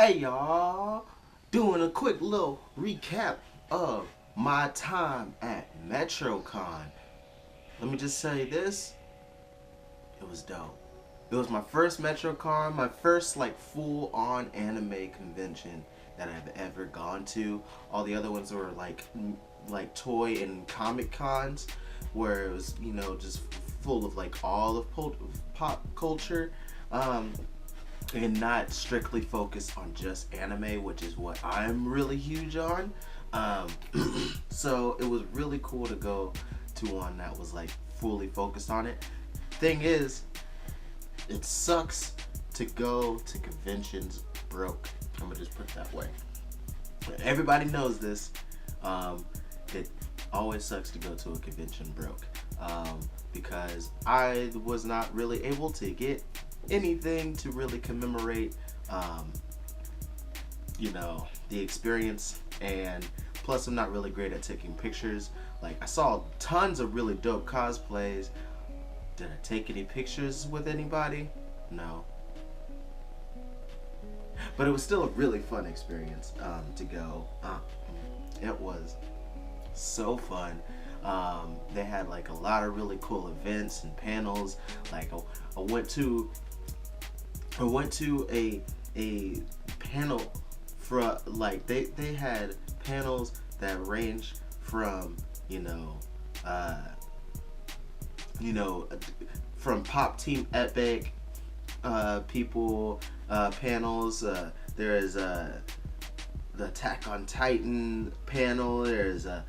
Hey y'all, doing a quick little recap of my time at Metrocon. Let me just say this, it was dope. It was my first Metrocon, my first like full on anime convention that I've ever gone to. All the other ones were like toy and comic cons where it was, just full of like all of pop culture. Um, and not strictly focused on just anime, which is what I'm really huge on. Um, so it was really cool to go to one that was like fully focused on it. Thing is, it sucks to go to conventions broke. I'm gonna just put it that way. Everybody knows this. It always sucks to go to a convention broke because I was not really able to get anything to really commemorate the experience, and plus I'm not really great at taking pictures. Like, I saw tons of really dope cosplays. Did I take any pictures with anybody? No, but it was still a really fun experience to go. It was so fun. They had like a lot of really cool events and panels. Like I went to a panel for like they had panels that range from from Pop Team Epic people panels. There is the Attack on Titan panel. There's a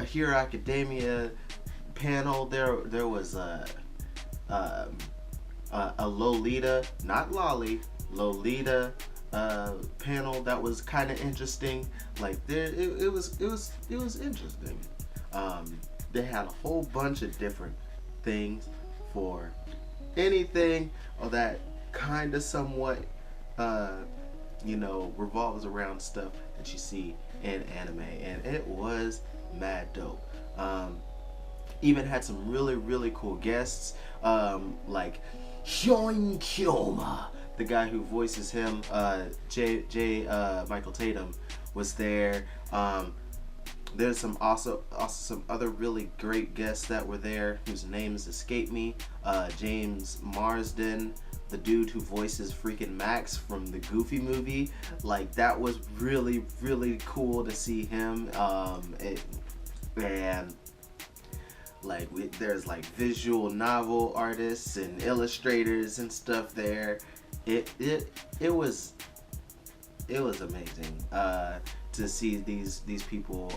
Hero Academia panel. There was a Lolita, not Lolly, Lolita panel that was kind of interesting. Like it was interesting. They had a whole bunch of different things for anything that kind of somewhat revolves around stuff that you see in anime, and it was mad dope. Even had some really cool guests, like Hyoin Kyoma, the guy who voices him. J. Michael Tatum was there. There's some also some other really great guests that were there whose names escape me. James Marsden, the dude who voices freaking Max from the Goofy movie. Like, that was really cool to see him. And like there's like visual novel artists and illustrators and stuff there. It was amazing to see these people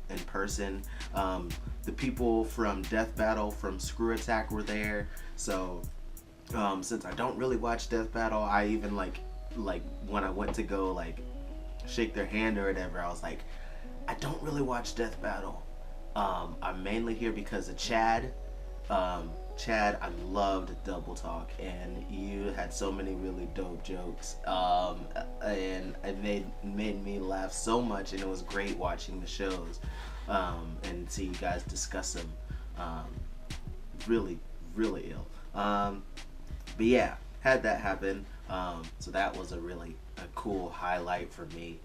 in person. The people from Death Battle from Screw Attack were there. So since I don't really watch Death Battle, I even like when I went to go like shake their hand or whatever, I was like, I don't really watch Death Battle. I'm mainly here because of Chad. Chad, I loved Double Talk, and you had so many really dope jokes, and it made me laugh so much, and it was great watching the shows, and see you guys discuss them. Really ill. But yeah, had that happen. So that was a cool highlight for me.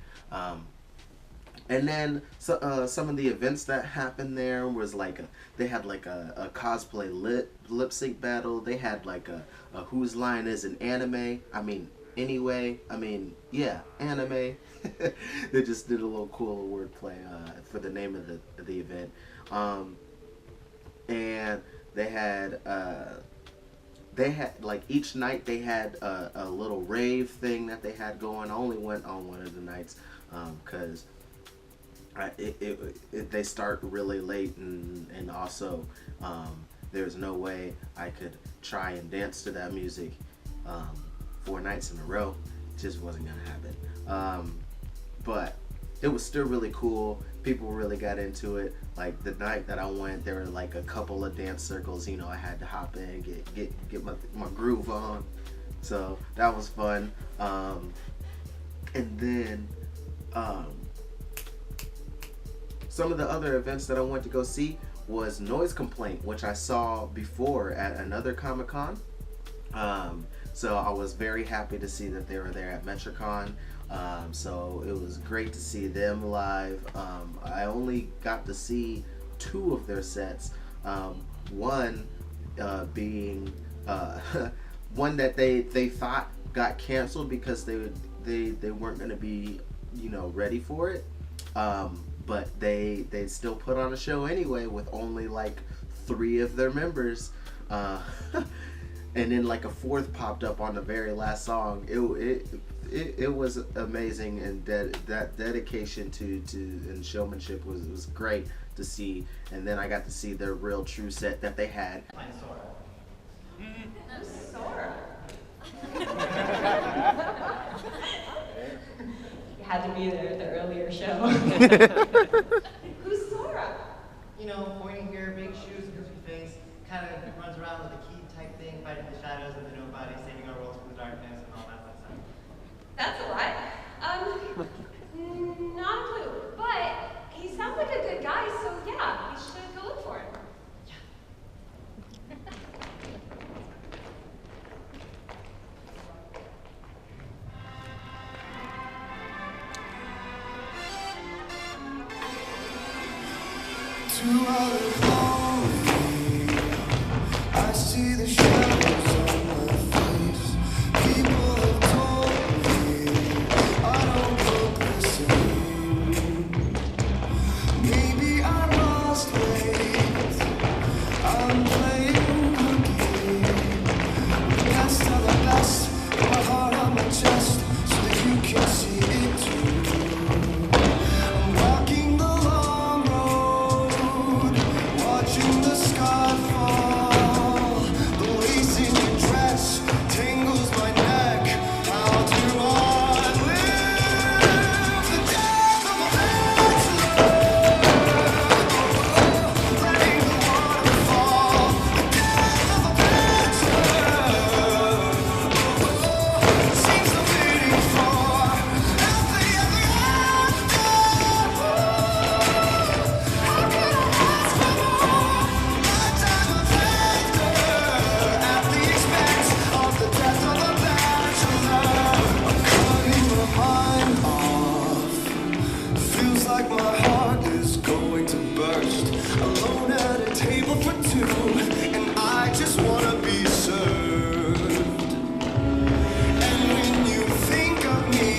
And then some of the events that happened there was like they had like a cosplay lip sync battle. They had like a whose line is an anime. Anime. They just did a little cool wordplay for the name of the event. And they had like each night they had a little rave thing that they had going. I only went on one of the nights because they start really late, and also there's no way I could try and dance to that music 4 nights in a row. It just wasn't gonna happen. But it was still really cool. People really got into it. Like the night that I went, there were like a couple of dance circles. I had to hop in, get my groove on. So that was fun. And then some of the other events that I went to go see was Noise Complaint, which I saw before at another Comic-Con. So I was very happy to see that they were there at Metrocon. So it was great to see them live. I only got to see 2 of their sets. One being one that they thought got canceled because they weren't going to be, you know, ready for it. But they still put on a show anyway with only like 3 of their members. And then like a 4th popped up on the very last song. It was amazing, and that dedication to and showmanship was great to see. And then I got to see their real true set that they had. Who's Sora? You had to be there at the earlier show. Who's Sora? You know, pointy hair, big shoes, goofy face, kind of runs around with a key type thing, fighting the shadows of the nobody, saving our world from the darkness and all that stuff. That's a lie. Not a clue. But he sounds like a good guy, so yeah, we should go look for him. Too out of lonely, I see the shadows on my face. People have told me I don't look the same. Maybe I lost weight. I'm playing hooky. The best of the best, my heart on my chest, so that you can see it too. I'm walking the long road, watching the sky fall. The lace in your dress tangles my neck. How do I live the death of a bachelor? Letting the water fall. The death of a bachelor. Seems so fitting for healthy ever after. How could I ask for more? Lifetime of laughter at the expense of the death of a bachelor. I'm cutting my mind off. Feels like my heart is going to burst. Alone at a table for 2, and I just wanna be served. And when you think of me,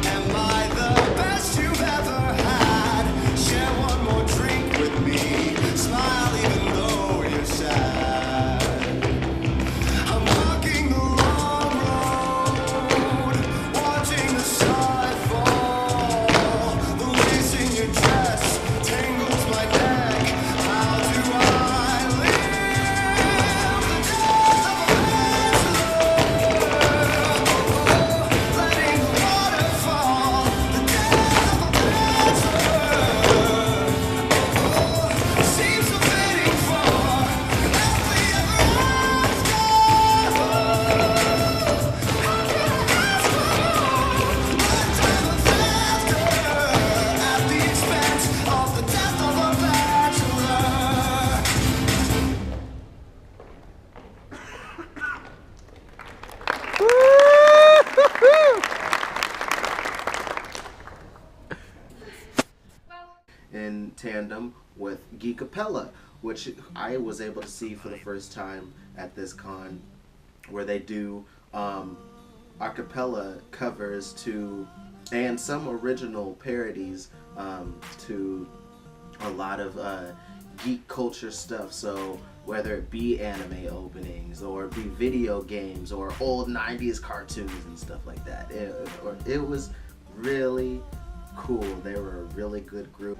am I the best you've ever had? Share one more drink with me. Smile even though you're sad. I'm walking the long road, watching the sky fall. The lace in your dress tangles my neck. How do I live the death of a bachelor? Letting the water fall. The death of a bachelor. Seems so fitting for healthy ever after. How could I ask for more? Lifetime of laughter at the expense of the death of a bachelor. In tandem with Geekapella, which I was able to see for the first time at this con, where they do a cappella covers to, and some original parodies to a lot of geek culture stuff. So whether it be anime openings or be video games or old 90s cartoons and stuff like that, it was really cool. They were a really good group.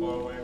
Far away.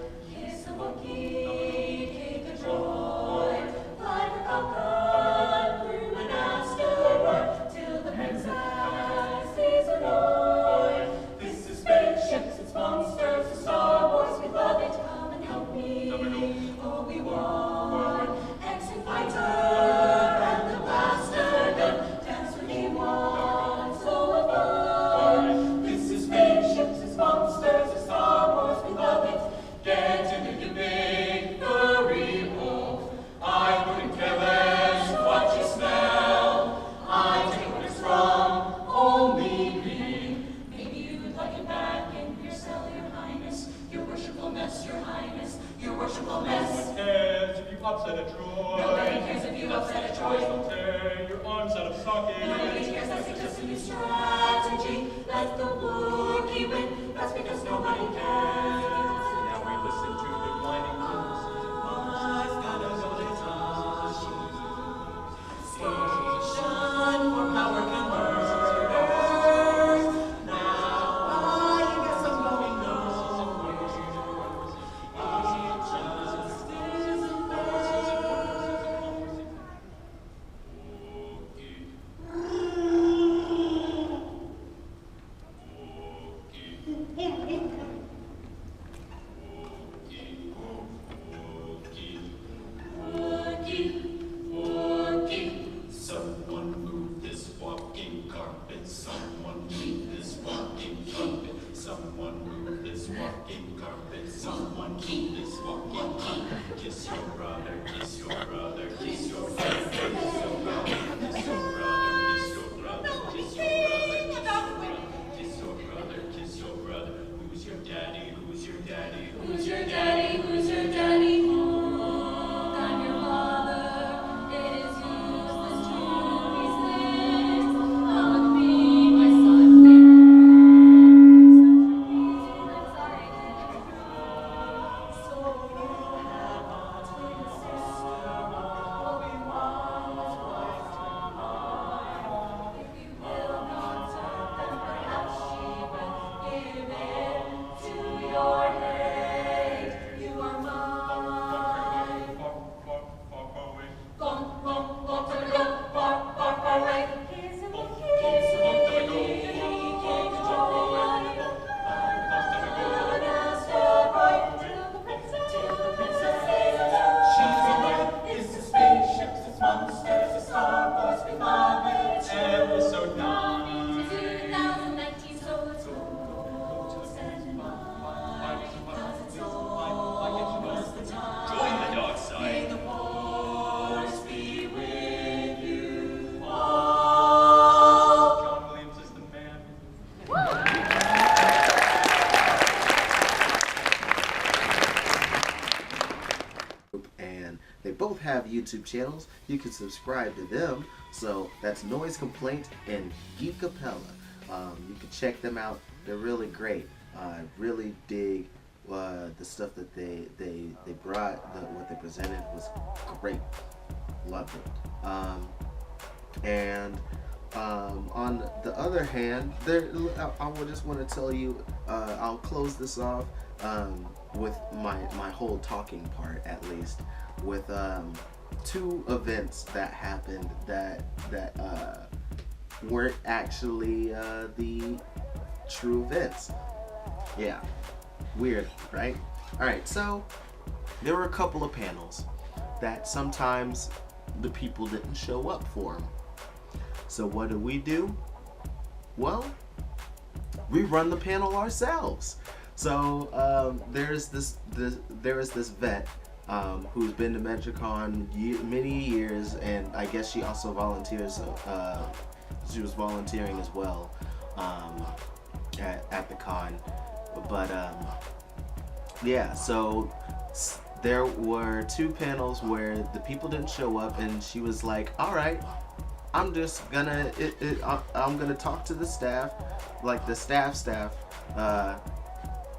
Nobody cares, I suggest a new strategy. Let the Wookiee win, that's because nobody cares. Now we listen to the whining moose. I've got a golden station for power converters. Now I guess I'm going nowhere. It just isn't Someone move this walking carpet. Someone move this walking carpet. Someone move this walking carpet. Someone move this walking carpet. Kiss your brother, kiss your brother, kiss your brother, kiss your brother, kiss your brother, kiss your brother, kiss your brother, kiss your brother, kiss your brother. Who's your daddy? Who's your daddy? Who's your daddy? Who's your daddy? I'm your father. It is useless to these things. I would be my son. I'm sorry. So you have a twin sister. Obi-Wan's wife tonight. If you will not serve, then perhaps she will give in to your hate. You are mine. Gone, gone, gone to the go, far, far, far away. Kiss and kiss and Episode 9. 2019, so let's go. Send mine, 'cause it's almost the time. Join the dark May side. the force be with you all. John Williams is the man. And they both have YouTube channels. You can subscribe to them. So that's Noise Complaint and Geek Capella. You can check them out. They're really great. I really dig the stuff that they brought. What they presented was great. Loved it. On the other hand, I would just want to tell you. I'll close this off with my whole talking part, at least, with two events that happened that weren't actually the true events. Yeah, weird, right? All right, so there were a couple of panels that sometimes the people didn't show up for them. So what do? Well, we run the panel ourselves. So there is this vet who's been to Metrocon many years, and I guess she also volunteers. She was volunteering as well at the con. But yeah, so there were two panels where the people didn't show up, and she was like, "All right, I'm just gonna I'm gonna talk to the staff, like the staff,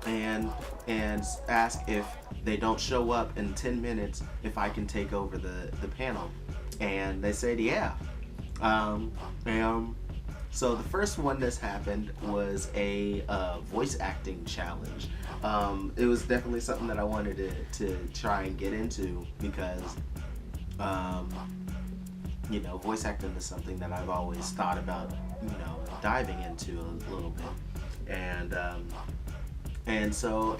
and ask if they don't show up in 10 minutes if I can take over the panel." And they said yeah. So the first one that's happened was a voice acting challenge. It was definitely something that I wanted to try and get into because voice acting is something that I've always thought about diving into a little bit. And so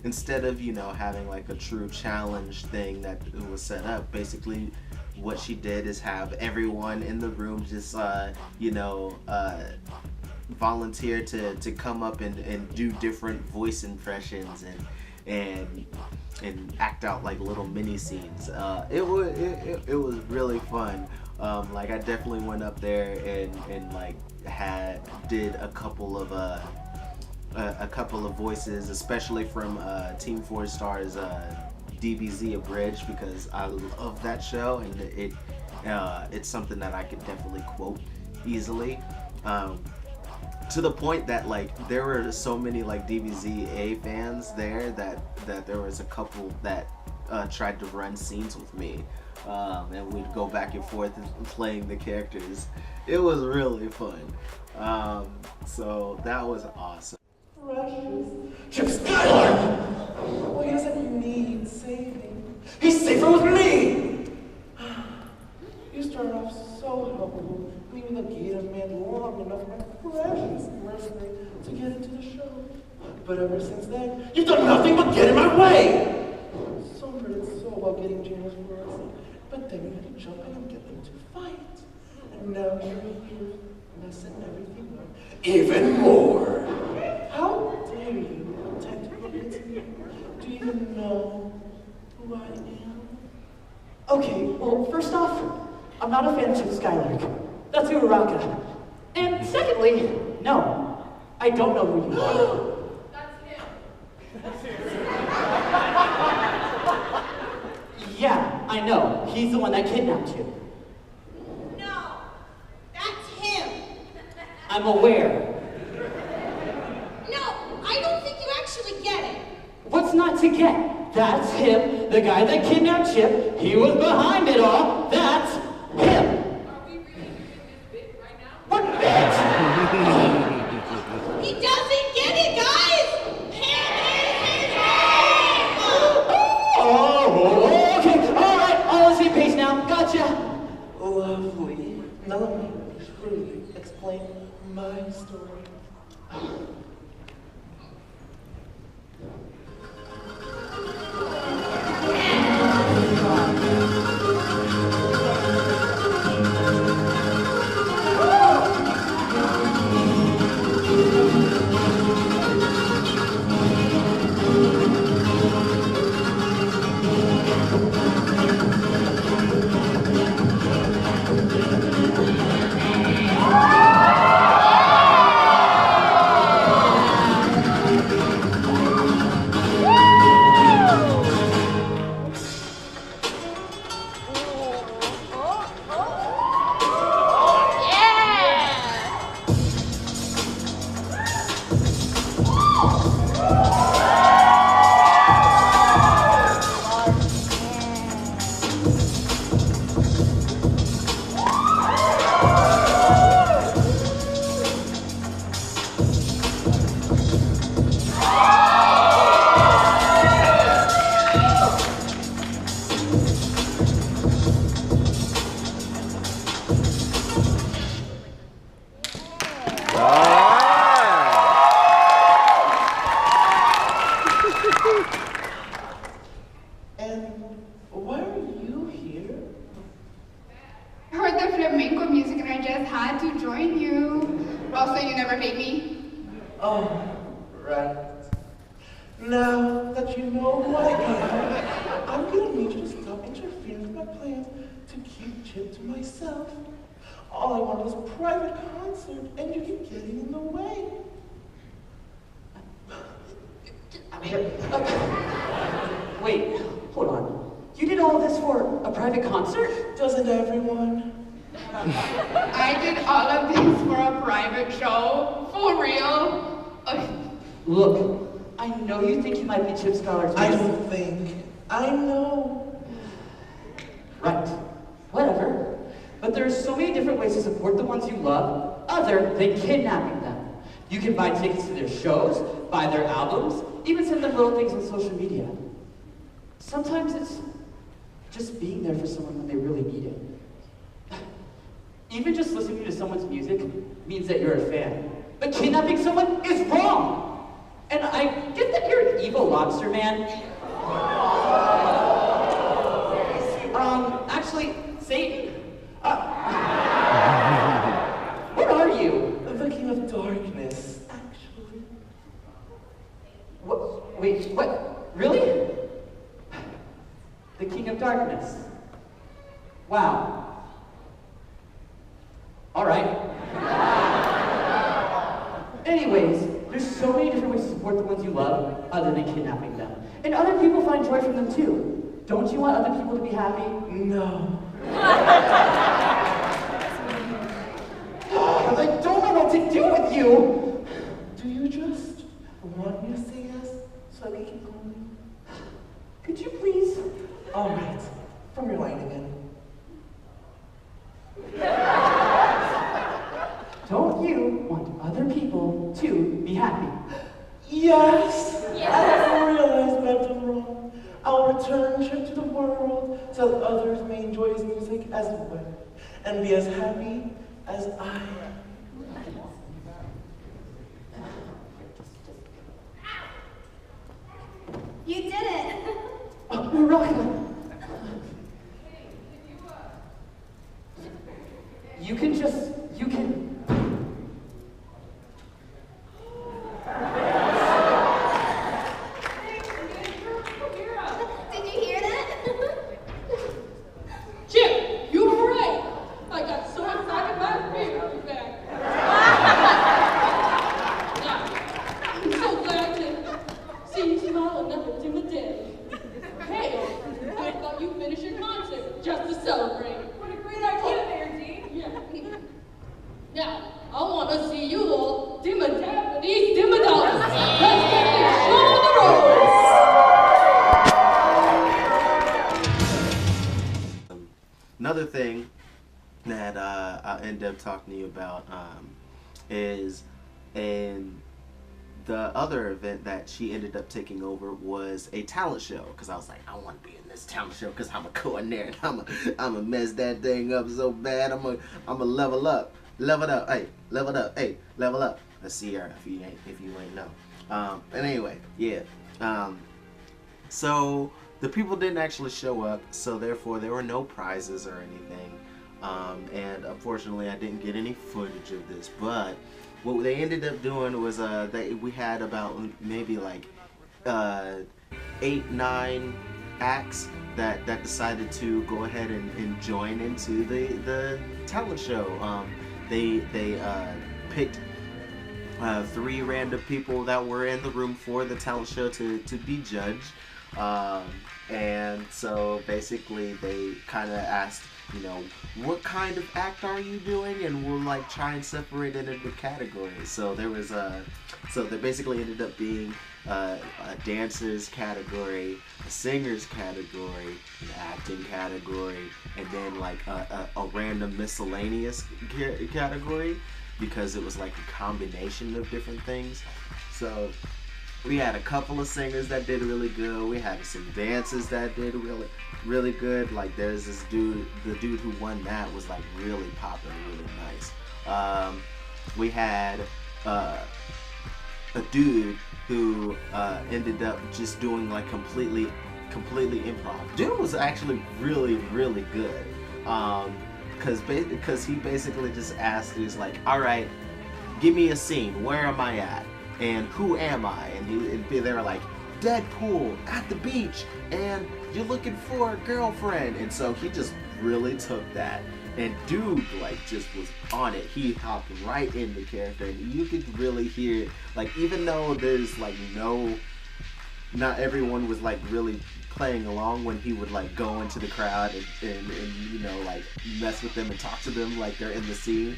instead of having like a true challenge thing that was set up, basically what she did is have everyone in the room just volunteer to come up and do different voice impressions and act out like little mini scenes. It was really fun. Like I definitely went up there and like did a couple of voices, especially from Team 4 Star's DBZ Abridged, because I love that show, and It's something that I could definitely quote easily. To the point that like there were so many like DBZA fans there that there was a couple that tried to run scenes with me, and we'd go back and forth playing the characters. It was really fun. So that was awesome. Precious. Chip Skylar! Well, he doesn't need saving. He's safer with me! You started off so helpful, leaving the gator man long enough for my precious birthday to get into the show. But ever since then, you've done nothing but get in my way! Some heard so about getting James for us, but then you had to jump in and get them to fight. And now you're here, messing everything up even more. How dare you attempt to look into me? Do you even know who I am? Okay, well, first off, I'm not a fan of Chip Skylark. That's Uraraka. And secondly, no, I don't know who you are. That's him. Yeah, I know. He's the one that kidnapped you. No, that's him. I'm aware. No, I don't think you actually get it. What's not to get? That's him, the guy that kidnapped Chip. He was behind it all. That's him. Are we really doing this bit right now? What bitch? He doesn't get it, guys! Him is his name! Oh, okay. All right, all on the same page now. Gotcha. Lovely. Now let me truly explain my story. And why are you here? I heard the flamenco music and I just had to join you. Also, you never hate me. Oh, right. Now that you know who I am, I'm gonna need you to stop interfering with my plans to keep Chip to myself. All I want is a private concert, and you keep getting in the way. I'm here. Wait, hold on. You did all this for a private concert? Doesn't everyone? I did all of this for a private show. For real. Look, I know you think you might be Chip Skylar's I biggest- don't think. I know. Right. Whatever. But there are so many different ways to support the ones you love other than kidnapping them. You can buy tickets to their shows, buy their albums, even send them little things on social media. Sometimes it's just being there for someone when they really need it. Even just listening to someone's music means that you're a fan. But kidnapping someone is wrong! And I get that you're an evil lobster man. Actually, Satan? What are you? The King of Darkness, actually. What? Wait, what? Really? The King of Darkness. Wow. All right. Anyways, there's so many different ways to support the ones you love other than kidnapping them. And other people find joy from them too. Don't you want other people to be happy? No. to see us so we can going? Could you please? All right, from your line again. Don't you want other people to be happy? Yes! I have realized what I've done wrong. I'll return trip to the world so that others may enjoy his music as well and be as happy as I am. You did it. Oh, Morocco! You can Did you hear that? Chip, you were right. I got so excited my finger was back. Now, I'm so glad to see you smile another dim a day. Hey, how about you finish your concert just to celebrate? What a great idea there, Dee. Yeah. Now, I want to see you all dim a dab for these dim a dollars. Let's get this show on the road. Another thing that I'll end up talking to you about is in the other event that she ended up taking over was a talent show, because I was like, I want to be in this talent show because I'm a coordinator and I'm a mess that thing up so bad. I'm a level up, level up, hey, level up, hey, level up. Let's see her if you ain't know. And anyway, yeah. So the people didn't actually show up, so therefore there were no prizes or anything. And unfortunately, I didn't get any footage of this, but what they ended up doing was we had about maybe like 8-9 acts that decided to go ahead and join into the talent show. They picked 3 random people that were in the room for the talent show to be judged. And so basically they kind of asked, you know, what kind of act are you doing, and we'll like try and separate it into categories. So there was so there basically ended up being a dancers category, a singers category, an acting category, and then like a random miscellaneous category, because it was like a combination of different things. So we had a couple of singers that did really good. We had some dancers that did really good. Like there's this dude, the dude who won that was like really popping, really nice. We had a dude who ended up just doing like completely improv. Dude was actually really good. Because he basically just asked, he's like, all right, give me a scene. Where am I at? And who am I? And they were like, Deadpool at the beach, and you're looking for a girlfriend. And so he just really took that, and dude like just was on it. He hopped right into character, and you could really hear, like, even though there's like not everyone was like really playing along when he would like go into the crowd and you know, like mess with them and talk to them like they're in the scene.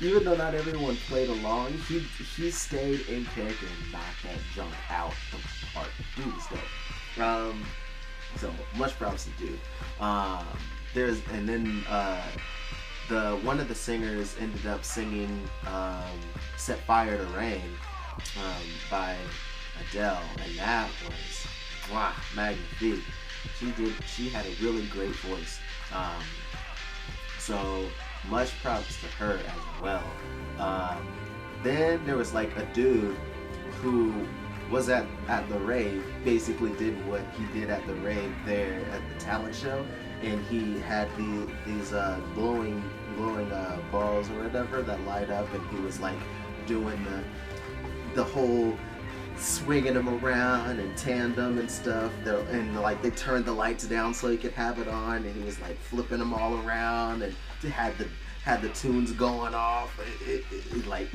Even though not everyone played along, he stayed in character and knocked that junk out of the park. Dude was dope. So much props to dude. The one of the singers ended up singing "Set Fire to Rain" by Adele, and that was magnifique. She had a really great voice. So much props to her as well. Then there was like a dude who was at the rave, basically did what he did at the rave there at the talent show, and he had these glowing balls or whatever that light up, and he was like doing the whole swinging them around and tandem and stuff, and like they turned the lights down so he could have it on, and he was like flipping them all around, and had the tunes going off. It like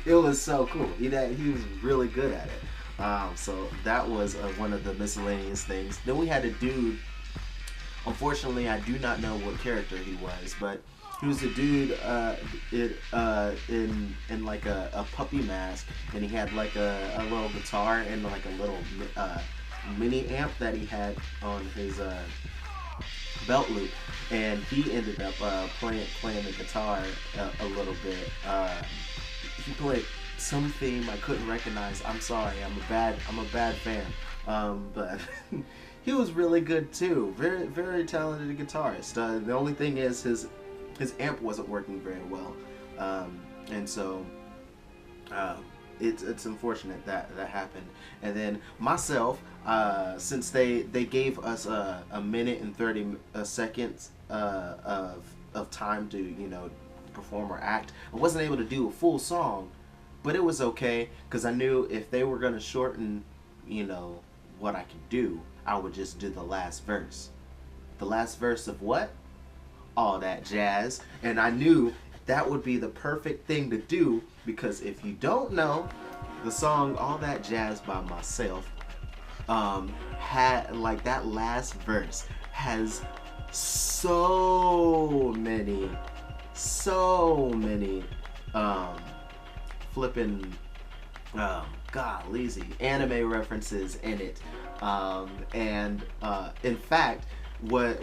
it was so cool. He was really good at it. So that was one of the miscellaneous things. Then we had a dude Unfortunately, I do not know what character he was, but he was a dude in like a puppy mask, and he had like a little guitar and like a little mini amp that he had on his belt loop, and he ended up playing the guitar a little bit. He played some theme I couldn't recognize. I'm sorry, I'm a bad fan. But he was really good too. Very, very talented guitarist. The only thing is his amp wasn't working very well, and so it's unfortunate that happened. And then myself, since they gave us a minute and 30 seconds of time to perform or act, I wasn't able to do a full song, but it was okay because I knew if they were gonna shorten what I could do, I would just do the last verse. The last verse of what? All That Jazz. And I knew that would be the perfect thing to do, because if you don't know, the song All That Jazz by myself had like that last verse has so many flipping God, lazy anime references in it, and in fact, what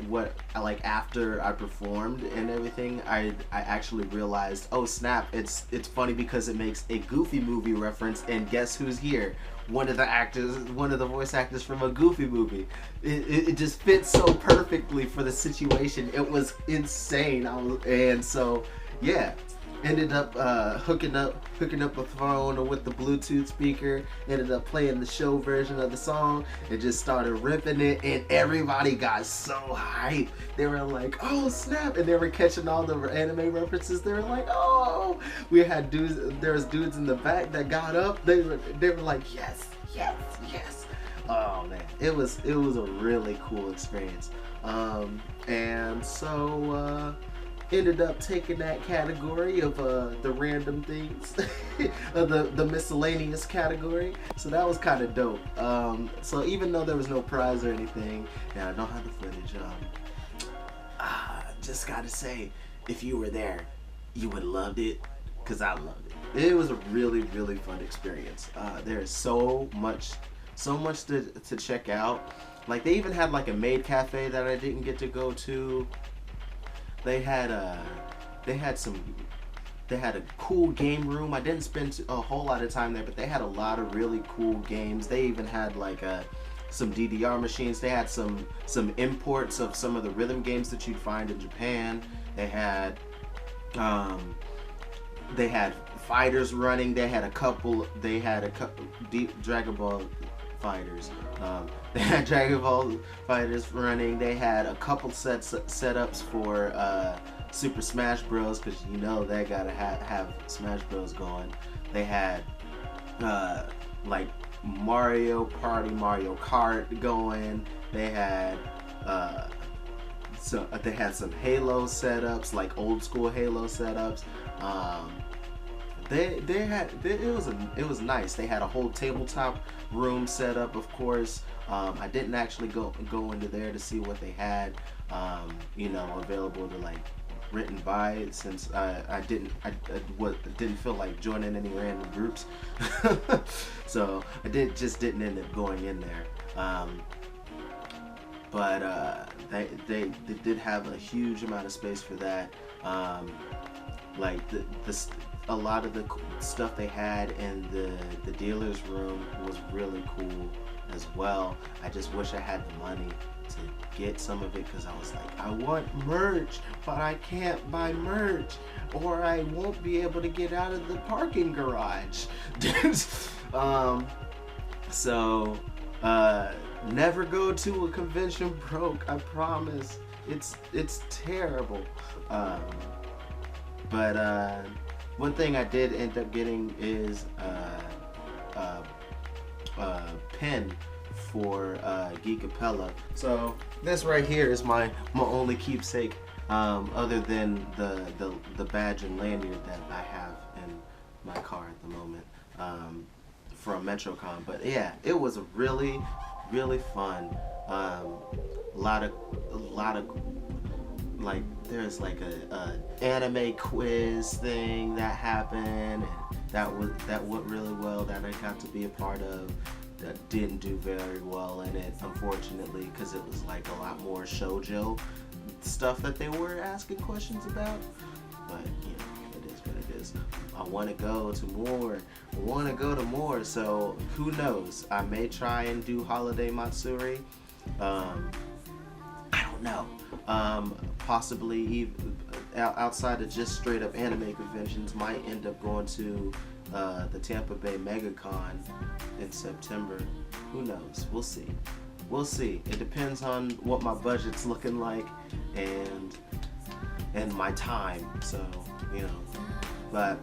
like after I performed and everything, I actually realized, oh snap, it's funny because it makes a Goofy movie reference, and guess who's here? One of the voice actors from a Goofy movie. It just fits so perfectly for the situation. It was insane, and so yeah. Ended up hooking up a phone with the Bluetooth speaker. Ended up playing the show version of the song and just started ripping it, and everybody got so hyped. They were like, "Oh snap!" And they were catching all the anime references. They were like, "Oh!" We had dudes. There was dudes in the back that got up. They were like, "Yes, yes, yes!" Oh man, it was a really cool experience. And so. Ended up taking that category of the random things, of the miscellaneous category. So that was kind of dope. So even though there was no prize or anything, and I don't have the footage, just gotta say, if you were there, you would have loved it, because I loved it. It was a really, really fun experience. There is so much to check out. Like they even had like a maid cafe that I didn't get to go to. They had a cool game room. I didn't spend a whole lot of time there, but they had a lot of really cool games. They even had like some DDR machines. They had some imports of some of the rhythm games that you'd find in Japan. They had fighters running. They had a couple deep Dragon Ball fighters. They had Dragon Ball fighters running. They had a couple setups for Super Smash Bros, because they gotta have Smash Bros going. They had like Mario Party, Mario Kart going. They had some Halo setups, like old school Halo setups. It was nice. They had a whole tabletop room set up, of course. I didn't actually go into there to see what they had, available to like rent and buy, since I didn't feel like joining any random groups. So I didn't end up going in there. But they did have a huge amount of space for that. Like a lot of the stuff they had in the dealer's room was really cool as well. I just wish I had the money to get some of it, because I was like, I want merch, but I can't buy merch, or I won't be able to get out of the parking garage. So never go to a convention broke, I promise. It's terrible. But one thing I did end up getting is a pen for Geekapella. So this right here is my only keepsake, other than the badge and lanyard that I have in my car at the moment, from Metrocon. But yeah, it was a really, really fun a lot of like there's like a anime quiz thing that happened, and that went really well, that I got to be a part of. That didn't do very well in it, unfortunately, because it was like a lot more shoujo stuff that they were asking questions about. But you know, it is what it is. I want to go to more. So who knows? I may try and do Holiday Matsuri. I don't know. Possibly even outside of just straight up anime conventions, might end up going to the Tampa Bay Megacon in September. Who knows? We'll see. It depends on what my budget's looking like and my time. So, you know, but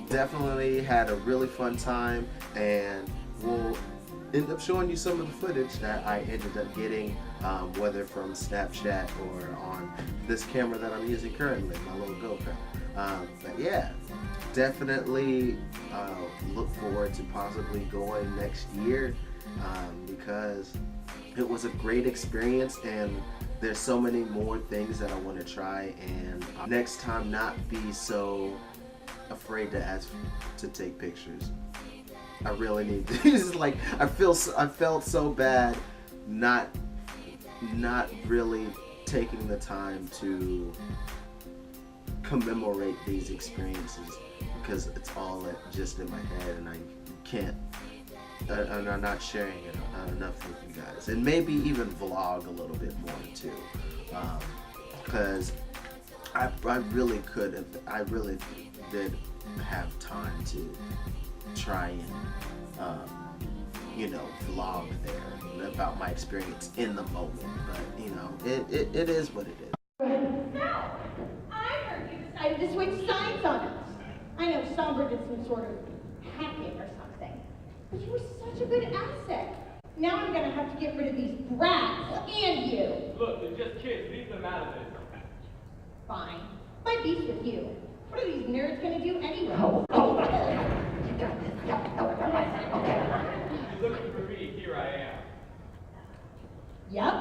definitely had a really fun time, and we'll end up showing you some of the footage that I ended up getting, whether from Snapchat or on this camera that I'm using currently, my little GoPro. But yeah, definitely look forward to possibly going next year, because it was a great experience, and there's so many more things that I want to try, and next time not be so afraid to ask to take pictures. I really need to. It's like I felt so bad not really taking the time to commemorate these experiences, because it's all just in my head, and I can't. I'm not sharing it enough with you guys, and maybe even vlog a little bit more too, because I really could have. I really did have time to try and vlog there about my experience in the moment, but you know, it is what it is. So, I heard you decided to switch sides on us. I know Sombra did some sort of hacking or something, but you were such a good asset. Now I'm gonna have to get rid of these brats and you. Look, they're just kids. Leave them out of this. Fine. My beef's with you. What are these nerds gonna do anyway? You're looking for me. Here I am. Yep.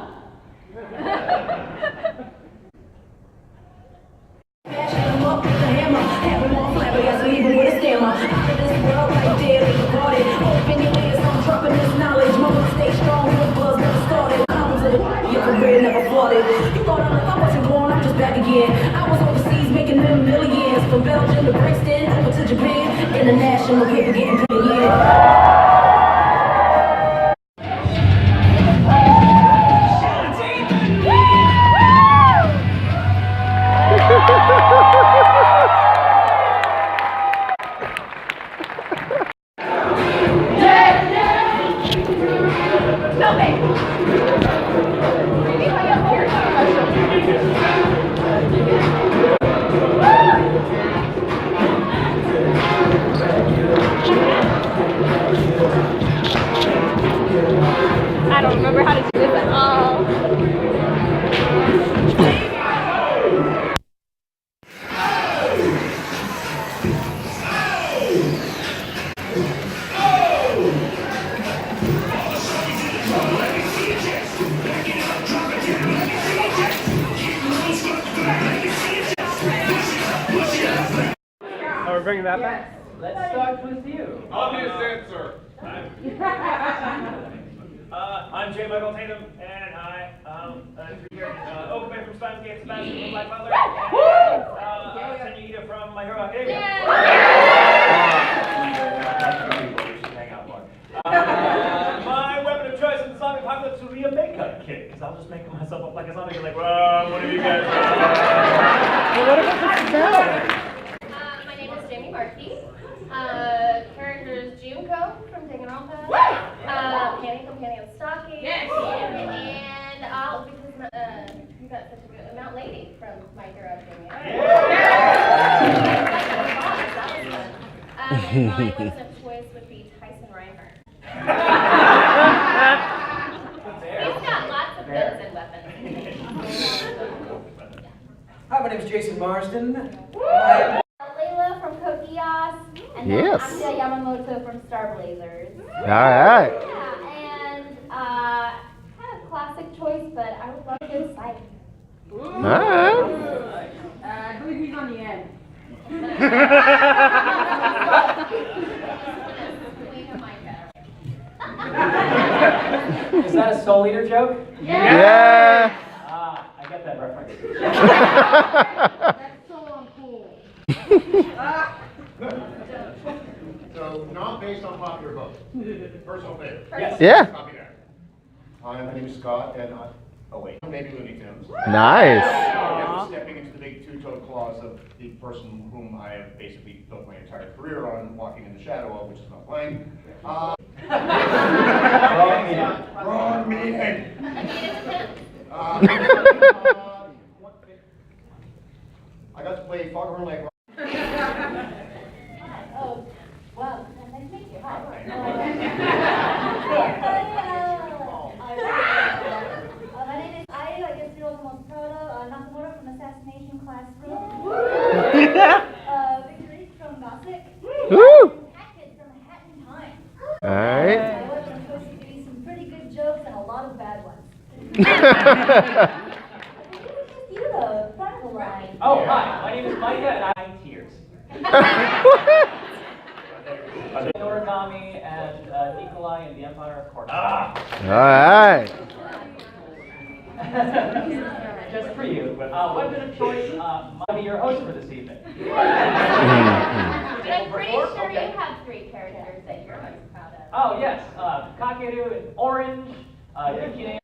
I was overseas making them millions, from Belgium to Brixton, over to Japan, international paper getting paid. I don't remember how to do this at all. Oh, we're bringing that back? Let's start with you. Obvious answer. I'm J. Michael Tatum, and hi. Here, Oakman from Steins Gate, Sebastian from Black Butler, and Senorita from My Hero Academia. Hang out more. My weapon of choice in the zombie apocalypse would be a makeup kit, because I'll just make myself up like a zombie, like, well, what have you guys done? What about the smell? My name is Jamie Markey. Character is Junko from Danganronpa. Panty from Panty and Stocking. Yes. And because you got such a good Mount Lady from My Hero Academia. And my weapon of choice would be Tyson Reinhardt. He's got lots of guns and weapons. Hi, my name is Jason Marsden. Layla from Code Geass, and then Yes. Akira Yamamoto from Star Blazers. All right. Yeah, and kind of classic choice but I would love to go to psych. Alright. I believe he's on the end. Is that a Soul Eater joke? Yeah. Ah, I get that reference. That's so uncool. So, not based on popular vote. Personal favorite. Yes. Yeah. Copy that. Hi, my name is Scott, and maybe Looney Tunes. Nice. After stepping into the big two-toed claws of the person whom I have basically built my entire career on, walking in the shadow of, which is not playing. Wrong meeting. I got to play Foghorn Lake. Oh, wow. Nice to meet you. Hi. My name is Aya. I guess you're all the most proud of Nakamura from Assassination Classroom. Victory from Gothic. Woo! And Hackett from Hatton Time. Alright. I was supposed to give you some pretty good jokes and a lot of bad ones. You though, front of the line. Oh, hi. My name is Micah, and I'm Tears. Origami and Nikolai and the Empire of Course. Alright. Just for you. Weapon of choice, I'll be your host for this evening. But I'm pretty sure you have 3 characters that you're most proud of. Oh, yes. Kakeru in orange, Yukine.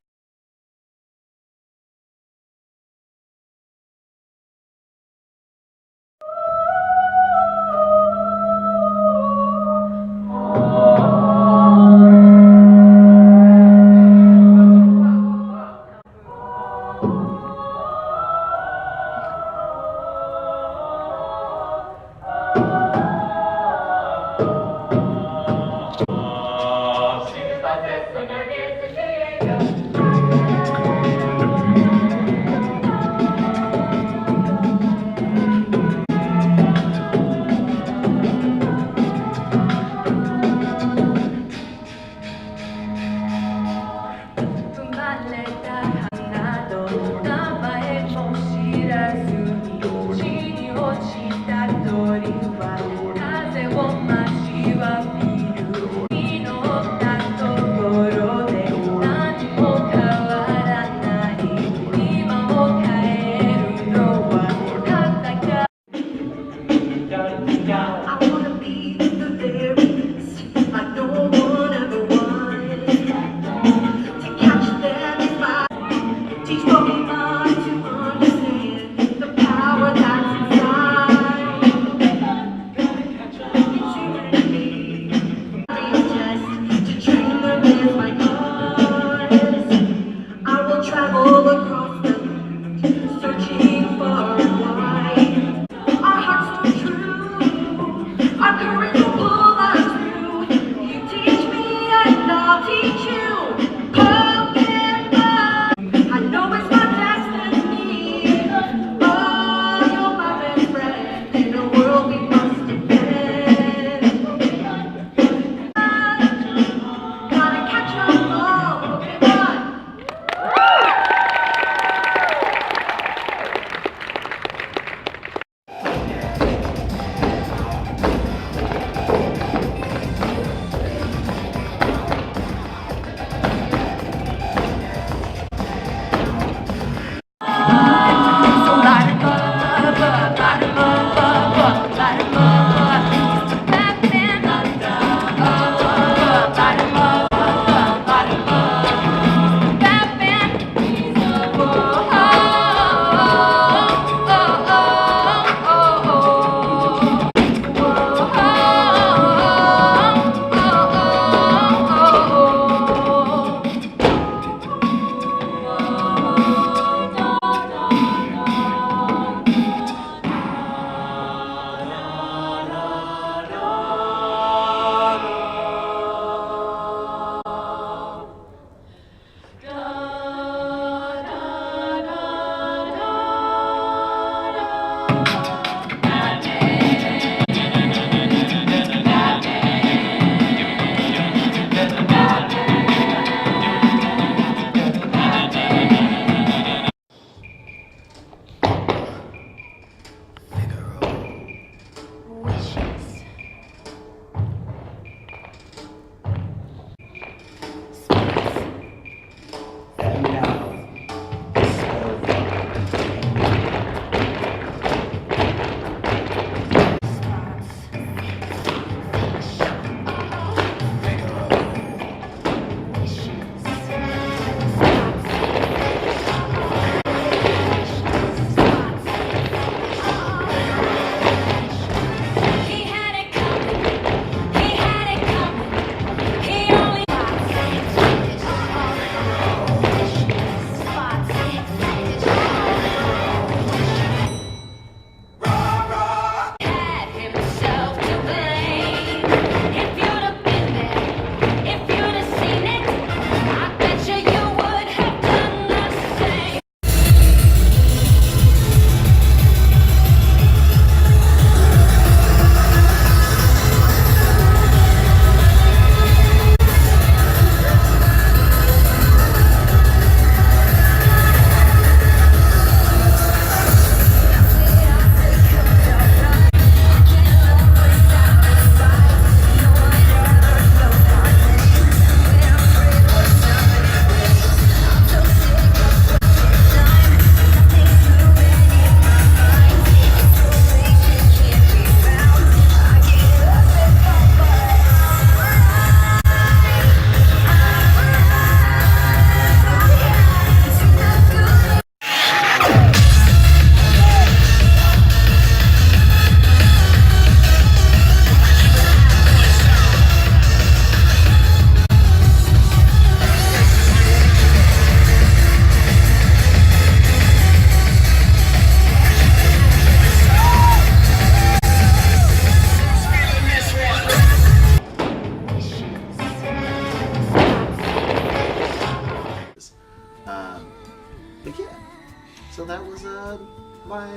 my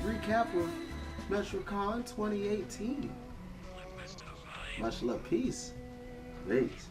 recap of Metrocon 2018. Much love, peace. Peace.